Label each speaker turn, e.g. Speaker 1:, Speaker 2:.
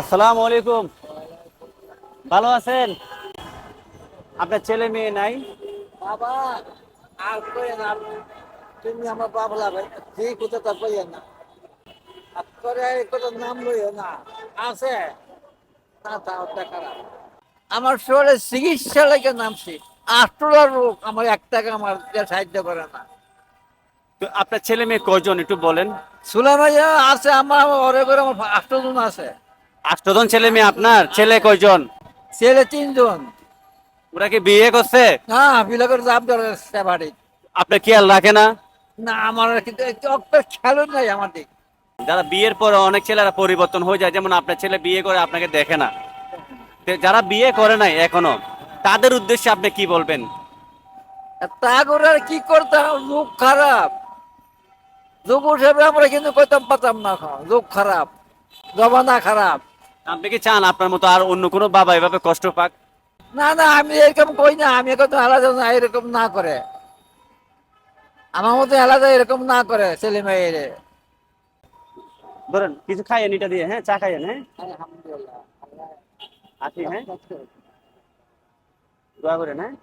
Speaker 1: আসসালামু আলাইকুম। ভালো আছেন? আপনার ছেলে মেয়ে নাই?
Speaker 2: বাবা আর কইেন না। তুমি আমার বাবা লাগে যে কথা তা কইেন না। আপনারা এই কথা নাম লইও না। আছে না তাও খারাপ। আমার শরীরে চিকিৎসা লেগে নামছি। 8টা রোগ আমার এক টাকা আমার সাহায্য করে না।
Speaker 1: তো আপনার ছেলে মেয়ে কয়জন একটু বলেন?
Speaker 2: সুলাইমাইয়া আছে আমার ঘরে করে আমার 8 জন আছে।
Speaker 1: 8 জন ছেলে মেয়ে আপনার? ছেলে কয়জন?
Speaker 2: ছেলে 3 জন।
Speaker 1: ওরা কি বিয়ে করছে?
Speaker 2: না বিলাকের জাপ ধরে বাড়ি।
Speaker 1: আপনি খেয়াল রাখে না?
Speaker 2: না আমার কিন্তু একটা খেয়াল নাই আমার দিক।
Speaker 1: যারা বিয়ের পর অনেক ছেলেরা পরিবর্তন হয়ে যায়, যেমন আপনার ছেলে বিয়ে করে আপনাকে দেখে না। তো যারা বিয়ে করে নাই এখনো, তাদের উদ্দেশ্যে আপনি কি বলবেন?
Speaker 2: তা করে আর কি করতাম, লোক খারাপ। যুগ হিসেবে আমরা কিন্তু কইতাম পাতাম না, যুগ খারাপ, জমানা খারাপ।
Speaker 1: আপনি কি চান আপনার মতো আর অন্য কোনো বাবা এভাবে কষ্ট পাক?
Speaker 2: না না আমি এরকম কই না, আমি কত আলাদা না, এরকম না করে। আমার মতো আলাদা এরকম না করে ছেলে মেয়েরে।
Speaker 1: ধরেন কিছু খাইয়েন, এটা দিয়ে, হ্যাঁ, চা খাইয়েন, হ্যাঁ,
Speaker 2: আলহামদুলিল্লাহ।
Speaker 1: আসি, হ্যাঁ, দোয়া করেন, হ্যাঁ।